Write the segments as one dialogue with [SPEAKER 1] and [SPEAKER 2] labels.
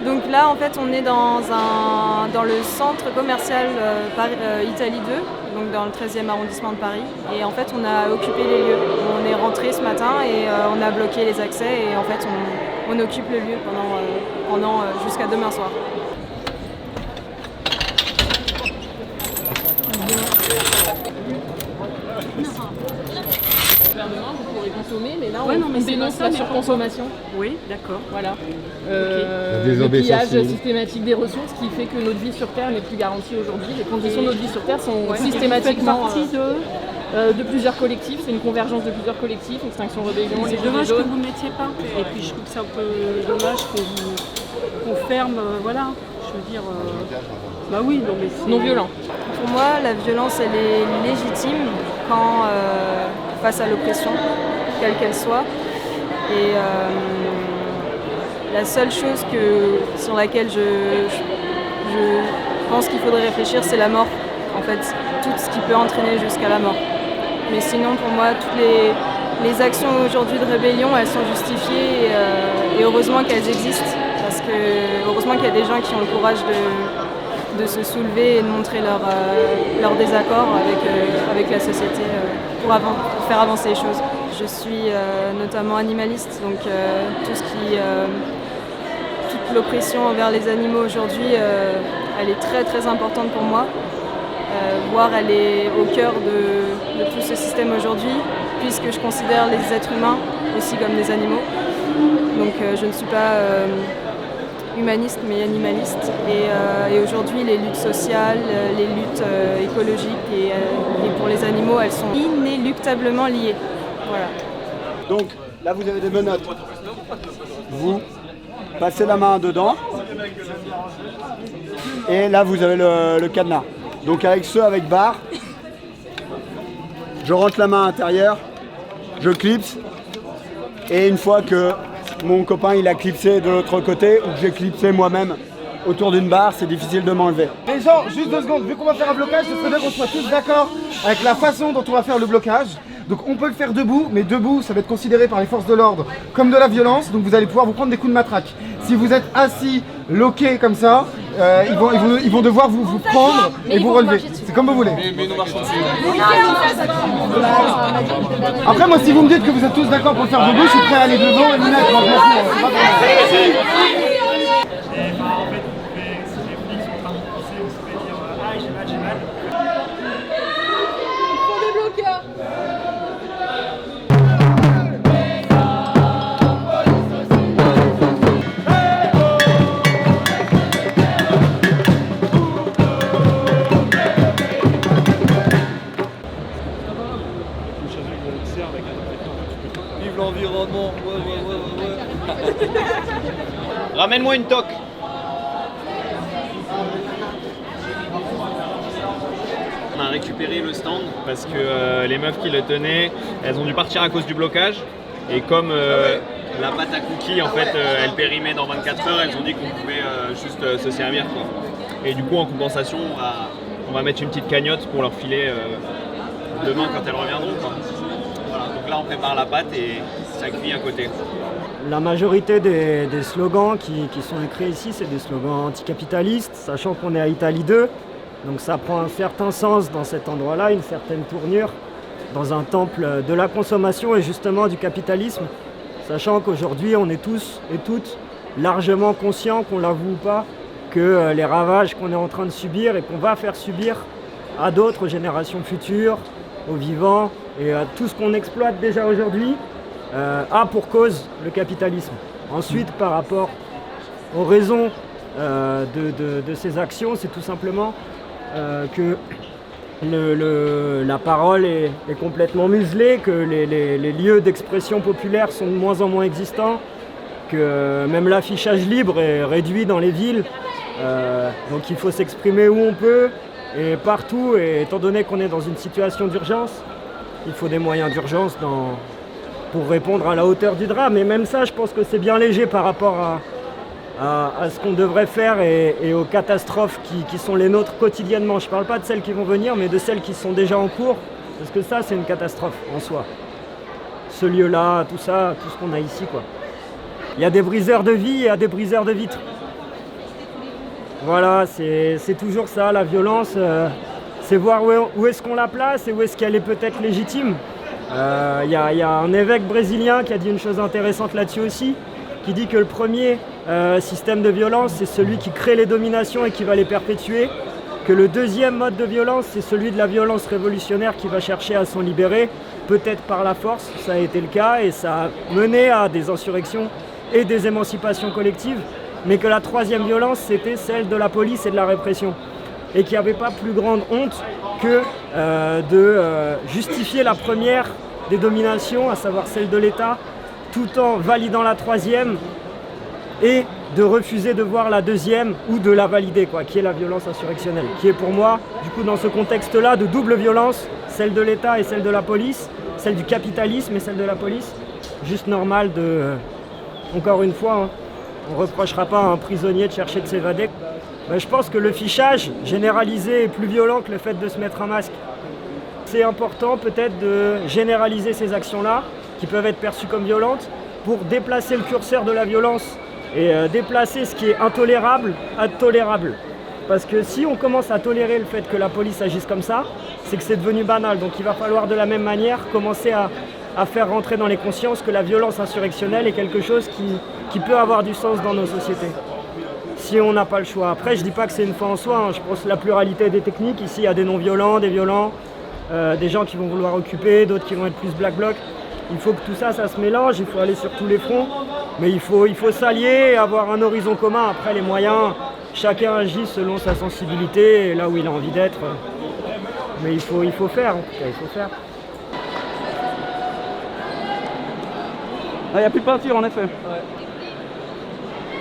[SPEAKER 1] Donc là, en fait, on est dans le centre commercial Italie 2, donc dans le 13e arrondissement de Paris. Et en fait, on a occupé les lieux. On est rentré ce matin et on a bloqué les accès. Et en fait, on occupe le lieu pendant jusqu'à demain soir. Vous pourrez consommer, mais là on dénonce la surconsommation.
[SPEAKER 2] Oui, d'accord.
[SPEAKER 1] Voilà.
[SPEAKER 3] Le
[SPEAKER 1] pillage systématique des ressources qui fait que notre vie sur Terre n'est plus garantie aujourd'hui. Les conditions de notre vie sur Terre sont systématiquement
[SPEAKER 2] partie
[SPEAKER 1] de plusieurs collectifs. C'est une convergence de plusieurs collectifs, Extinction Rebellion.
[SPEAKER 2] C'est dommage que vous ne mettiez pas. Et puis je trouve que c'est un peu dommage qu'on ferme, voilà. Je veux dire, bah oui, non mais c'est...
[SPEAKER 1] Non violent. Pour moi, la violence, elle est légitime quand face à l'oppression, quelle qu'elle soit. Et la seule chose sur laquelle je pense qu'il faudrait réfléchir, c'est la mort. En fait, tout ce qui peut entraîner jusqu'à la mort. Mais sinon, pour moi, toutes les actions aujourd'hui de rébellion, elles sont justifiées et heureusement qu'elles existent. Parce que heureusement qu'il y a des gens qui ont le courage de se soulever et de montrer leur désaccord avec la société pour faire avancer les choses. Je suis notamment animaliste, donc toute l'oppression envers les animaux aujourd'hui, elle est très très importante pour moi. Voire elle est au cœur de tout ce système aujourd'hui, puisque je considère les êtres humains aussi comme des animaux. Donc je ne suis pas humaniste mais animaliste. Et aujourd'hui les luttes sociales, les luttes écologiques et pour les animaux, elles sont inéluctablement liées. Voilà.
[SPEAKER 3] Donc là vous avez des menottes. Vous passez la main dedans. Et là vous avez le cadenas. Donc avec ceux avec barre, je rentre la main à l'intérieur, je clipse. Et une fois que mon copain il a clipsé de l'autre côté, ou que j'ai clipsé moi-même autour d'une barre, c'est difficile de m'enlever.
[SPEAKER 4] Les gens, juste 2 secondes, vu qu'on va faire un blocage, ce serait bien qu'on soit tous d'accord avec la façon dont on va faire le blocage. Donc on peut le faire debout, mais debout ça va être considéré par les forces de l'ordre comme de la violence, donc vous allez pouvoir vous prendre des coups de matraque. Si vous êtes assis, loqué comme ça, ils vont devoir vous prendre et vous relever. C'est comme vous voulez.
[SPEAKER 5] Mais nous marchons dessus.
[SPEAKER 4] Après moi si vous me dites que vous êtes tous d'accord pour le faire debout, je suis prêt à aller devant et me mettre en place.
[SPEAKER 5] Vive l'environnement, ouais.
[SPEAKER 6] Ramène-moi une toque. On a récupéré le stand parce que les meufs qui le tenaient, elles ont dû partir à cause du blocage. Et comme la pâte à cookies, en fait, elle périmait dans 24 heures, elles ont dit qu'on pouvait juste se servir, quoi. Et du coup, en compensation, on va mettre une petite cagnotte pour leur filer demain quand elles reviendront, quoi. Voilà, donc là, on prépare la pâte et ça cuit à côté.
[SPEAKER 7] La majorité des slogans qui sont écrits ici, c'est des slogans anticapitalistes, sachant qu'on est à Italie 2. Donc ça prend un certain sens dans cet endroit-là, une certaine tournure, dans un temple de la consommation et justement du capitalisme. Sachant qu'aujourd'hui, on est tous et toutes largement conscients, qu'on l'avoue ou pas, que les ravages qu'on est en train de subir et qu'on va faire subir à d'autres générations futures, aux vivants et à tout ce qu'on exploite déjà aujourd'hui, a pour cause le capitalisme. Ensuite, par rapport aux raisons de ces actions, c'est tout simplement que la parole est complètement muselée, que les lieux d'expression populaire sont de moins en moins existants, que même l'affichage libre est réduit dans les villes. Donc il faut s'exprimer où on peut et partout, et étant donné qu'on est dans une situation d'urgence, il faut des moyens d'urgence pour répondre à la hauteur du drame. Et même ça, je pense que c'est bien léger par rapport à ce qu'on devrait faire et aux catastrophes qui sont les nôtres quotidiennement. Je ne parle pas de celles qui vont venir, mais de celles qui sont déjà en cours, parce que ça, c'est une catastrophe en soi. Ce lieu-là, tout ça, tout ce qu'on a ici, quoi. Il y a des briseurs de vie et il y a des briseurs de vitres. Voilà, c'est toujours ça, la violence, c'est voir où est-ce qu'on la place et où est-ce qu'elle est peut-être légitime. Il y a un évêque brésilien qui a dit une chose intéressante là-dessus aussi, qui dit que le premier système de violence, c'est celui qui crée les dominations et qui va les perpétuer, que le deuxième mode de violence, c'est celui de la violence révolutionnaire qui va chercher à s'en libérer, peut-être par la force, ça a été le cas, et ça a mené à des insurrections et des émancipations collectives, mais que la troisième violence, c'était celle de la police et de la répression, et qu'il n'y avait pas plus grande honte que de justifier la première des dominations, à savoir celle de l'État, tout en validant la troisième, et de refuser de voir la deuxième ou de la valider, quoi, qui est la violence insurrectionnelle, qui est pour moi, du coup, dans ce contexte-là, de double violence, celle de l'État et celle de la police, celle du capitalisme et celle de la police, juste normal de... Encore une fois, hein, on ne reprochera pas à un prisonnier de chercher de s'évader. Ben, je pense que le fichage généralisé est plus violent que le fait de se mettre un masque. C'est important peut-être de généraliser ces actions-là, qui peuvent être perçues comme violentes, pour déplacer le curseur de la violence et déplacer ce qui est intolérable à tolérable. Parce que si on commence à tolérer le fait que la police agisse comme ça, c'est que c'est devenu banal. Donc il va falloir de la même manière commencer à faire rentrer dans les consciences que la violence insurrectionnelle est quelque chose qui peut avoir du sens dans nos sociétés. Si on n'a pas le choix. Après, je ne dis pas que c'est une fin en soi, hein. Je pense que la pluralité des techniques, ici il y a des non-violents, des violents, des gens qui vont vouloir occuper, d'autres qui vont être plus black bloc. Il faut que tout ça, ça se mélange, il faut aller sur tous les fronts, mais il faut s'allier et avoir un horizon commun. Après, les moyens, chacun agit selon sa sensibilité et là où il a envie d'être. Mais il faut faire, en tout cas, il faut faire.
[SPEAKER 8] Il n'y a plus de peinture, en effet. Ouais.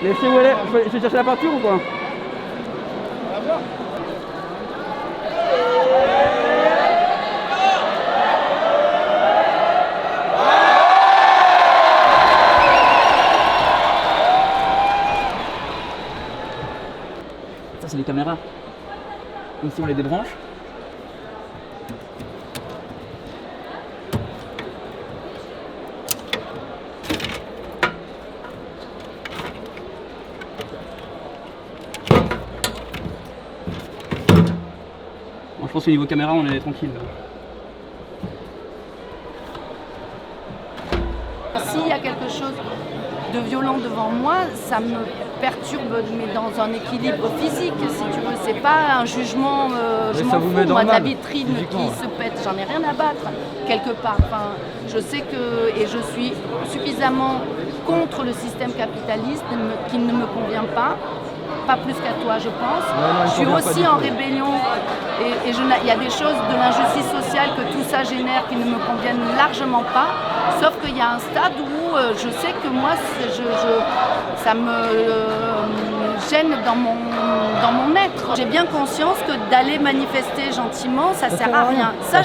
[SPEAKER 8] Laissez où elle est. Je vais chercher la peinture ou quoi? Ça, c'est les caméras. Ici, on les débranche. Bon, je pense qu'au niveau caméra, on est tranquille.
[SPEAKER 9] S'il y a quelque chose de violent devant moi, ça me perturbe, mais dans un équilibre physique, si tu veux. C'est pas un jugement, je m'en fous, moi, de la vitrine qui se pète, j'en ai rien à battre, quelque part. Enfin, je sais que, et je suis suffisamment contre le système capitaliste qui ne me convient pas plus qu'à toi, je pense. Je suis aussi en rébellion et il y a des choses de l'injustice sociale que tout ça génère qui ne me conviennent largement pas, sauf qu'il y a un stade où je sais que moi, ça me gêne dans mon être. J'ai bien conscience que d'aller manifester gentiment, ça sert à rien. Ça,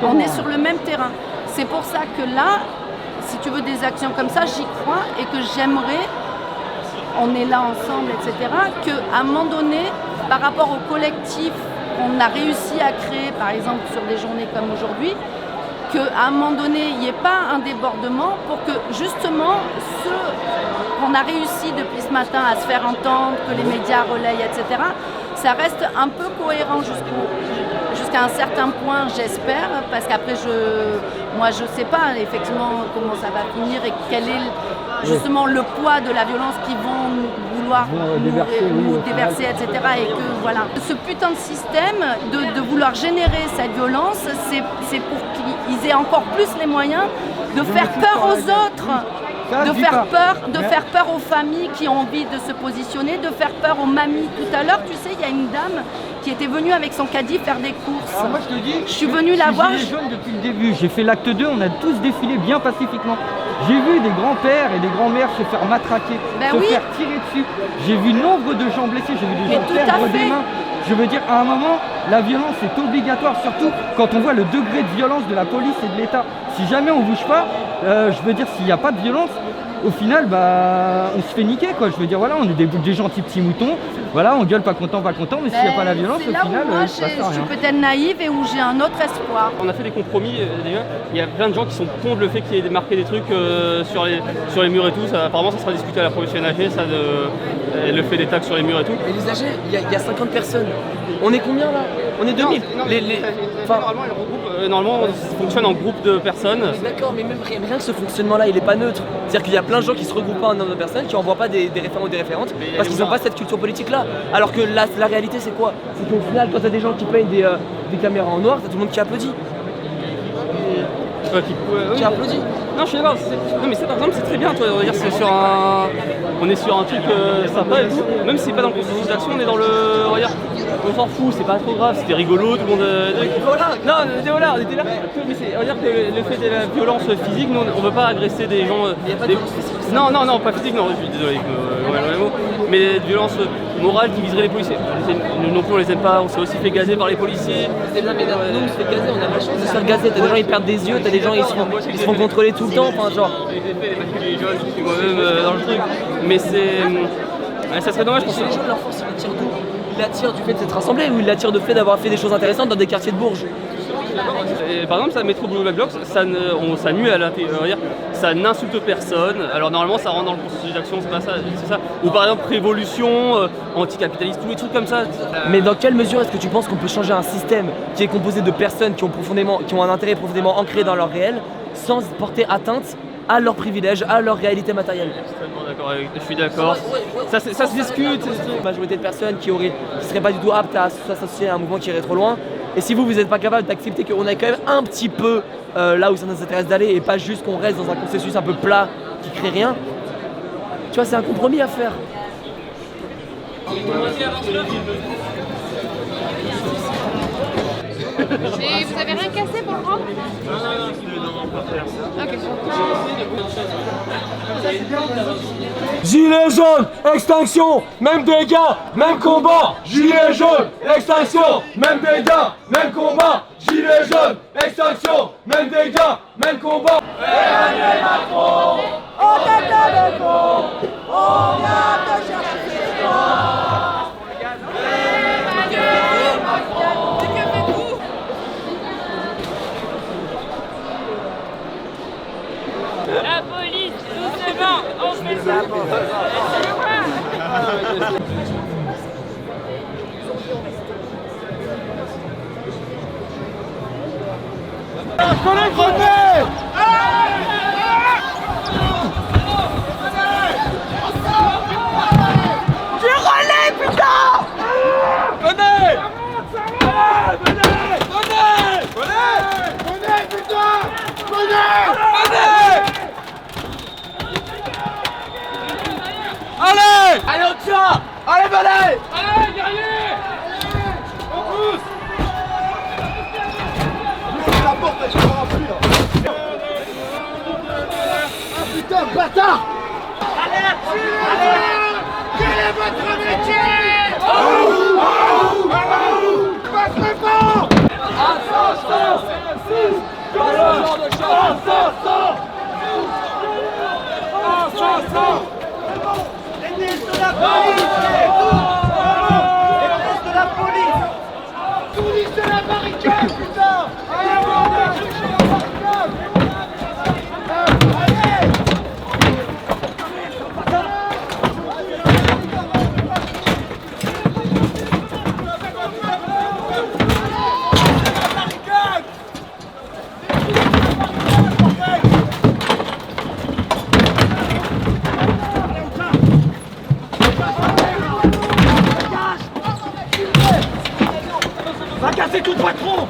[SPEAKER 9] on est sur le même terrain. C'est pour ça que là, si tu veux des actions comme ça, j'y crois et que j'aimerais, on est là ensemble, etc., qu'à un moment donné, par rapport au collectif qu'on a réussi à créer, par exemple sur des journées comme aujourd'hui, qu'à un moment donné, il n'y ait pas un débordement pour que justement ceux qu'on a réussi depuis ce matin à se faire entendre, que les médias relayent, etc., ça reste un peu cohérent jusqu'à un certain point, j'espère, parce qu'après, moi je ne sais pas effectivement comment ça va finir et quel est justement le poids de la violence qu'ils vont vouloir nous déverser, etc. Et que voilà, ce putain de système de vouloir générer cette violence, c'est pour qu'ils aient encore plus les moyens de faire peur aux autres. De faire peur aux familles qui ont envie de se positionner, de faire peur aux mamies. Tout à l'heure, tu sais, il y a une dame qui était venue avec son caddie faire des courses.
[SPEAKER 8] Alors moi, je te dis,
[SPEAKER 9] je suis venue la voir.
[SPEAKER 8] Je suis gilet jaune depuis le début. J'ai fait l'acte 2, on a tous défilé bien pacifiquement. J'ai vu des grands-pères et des grands-mères se faire matraquer, faire tirer dessus. J'ai vu nombre de gens blessés, j'ai vu des gens perdre des mains. Je veux dire, à un moment, la violence est obligatoire, surtout quand on voit le degré de violence de la police et de l'État. Si jamais on ne bouge pas, je veux dire, s'il n'y a pas de violence, au final, bah, on se fait niquer, quoi. Je veux dire, voilà, on est des gentils petits moutons. Voilà, on gueule pas content, mais s'il n'y a pas la violence, au final,
[SPEAKER 9] moi,
[SPEAKER 8] ça sert à
[SPEAKER 9] je suis
[SPEAKER 8] rien.
[SPEAKER 9] peut-être naïve et où j'ai un autre espoir.
[SPEAKER 2] On a fait des compromis, déjà. Il y a plein de gens qui sont contre le fait qu'il y ait marqué des trucs sur les murs et tout. Ça, apparemment, ça sera discuté à la promotion AG, ça, le fait des tags sur les murs et tout.
[SPEAKER 10] Et les AG, il y a 50 personnes. On est combien là? On est 2000.
[SPEAKER 2] Normalement, ça fonctionne en groupe de personnes.
[SPEAKER 10] D'accord, mais même rien que ce fonctionnement-là, il est pas neutre. C'est-à-dire qu'il y a plein de gens qui se regroupent pas en nombre de personnes, qui n'envoient pas des référents ou des référentes, parce qu'ils n'ont pas cette culture politique-là. Alors que la réalité, c'est quoi? C'est qu'au final, quand t'as des gens qui peignent des caméras en noir, t'as tout le monde qui applaudit. Qui applaudit.
[SPEAKER 2] Non, je suis d'accord. Non, mais ça, par exemple, c'est très bien. Toi, on va dire, on est sur un truc sympa et tout. Même si c'est pas dans le processus d'action, on est dans le. On va dire, on s'en fout, c'est pas trop grave, c'était rigolo, tout le monde. Non, voilà, on était là. Mais on va dire que le fait de la violence physique, nous, on veut pas agresser des gens. Non, pas physique, non, je suis désolé avec le mot. Mais des violences morales qui viseraient les policiers. Nous non plus, on les aime pas, on s'est aussi fait gazer par les policiers.
[SPEAKER 10] C'est bien, mais nous, on se fait gazer, on a la chance de se faire gazer. T'as des gens, ils perdent des yeux, t'as des gens, ils se font contrôler tout le temps. Enfin, genre.
[SPEAKER 2] Les jeunes, je suis moi-même dans le truc. Mais c'est. Ça serait dommage pour ça.
[SPEAKER 10] Les gens de leur force, ils l'attirent d'où? Ils l'attirent du fait de s'être rassemblés ou ils l'attirent du fait d'avoir fait des choses intéressantes dans des quartiers de Bourges?
[SPEAKER 2] Et par exemple, ça métro Blue Black Bloc, ça nuit à la ça n'insulte personne. Alors normalement, ça rentre dans le processus d'action, c'est pas ça, c'est ça. Ou par exemple, révolution, anticapitaliste, tous les trucs comme ça.
[SPEAKER 10] Mais dans quelle mesure est-ce que tu penses qu'on peut changer un système qui est composé de personnes qui ont un intérêt profondément ancré dans leur réel, sans porter atteinte à leurs privilèges, à leur réalité matérielle?
[SPEAKER 2] Je suis d'accord. Ça se discute.
[SPEAKER 10] La majorité de personnes qui seraient pas du tout aptes à s'associer à un mouvement qui irait trop loin. Et si vous n'êtes pas capable d'accepter qu'on est quand même un petit peu là où ça nous intéresse d'aller et pas juste qu'on reste dans un processus un peu plat qui crée rien, tu vois, c'est un compromis à faire.
[SPEAKER 11] Et vous avez rien cassé pour le prendre? Ok.
[SPEAKER 3] Gilets jaunes, extinction, même dégâts, même combat. Gilets jaunes, extinction, même dégâts, même combat. Gilets jaunes, extinction, même dégâts, même combat. Emmanuel Macron, on t'attend le con, on vient te chercher toi. Emmanuel Macron, que faites-vous?
[SPEAKER 11] La police, doucement, on fait ça.
[SPEAKER 3] Du relais, putain! Venez! Venez, putain! Venez! Allez, on tient! Allez, venez! Allez, guerrier! On pousse! J'ouvre la porte et je vais remplir! Ah putain, bâtard! Allez là-dessus! Allez! Quel est votre métier? Passez pas! Assassin! L'ennemi de la police! L'ennemi de la police! Police de la barricade, putain! Allez,
[SPEAKER 12] Va casser tout le patron!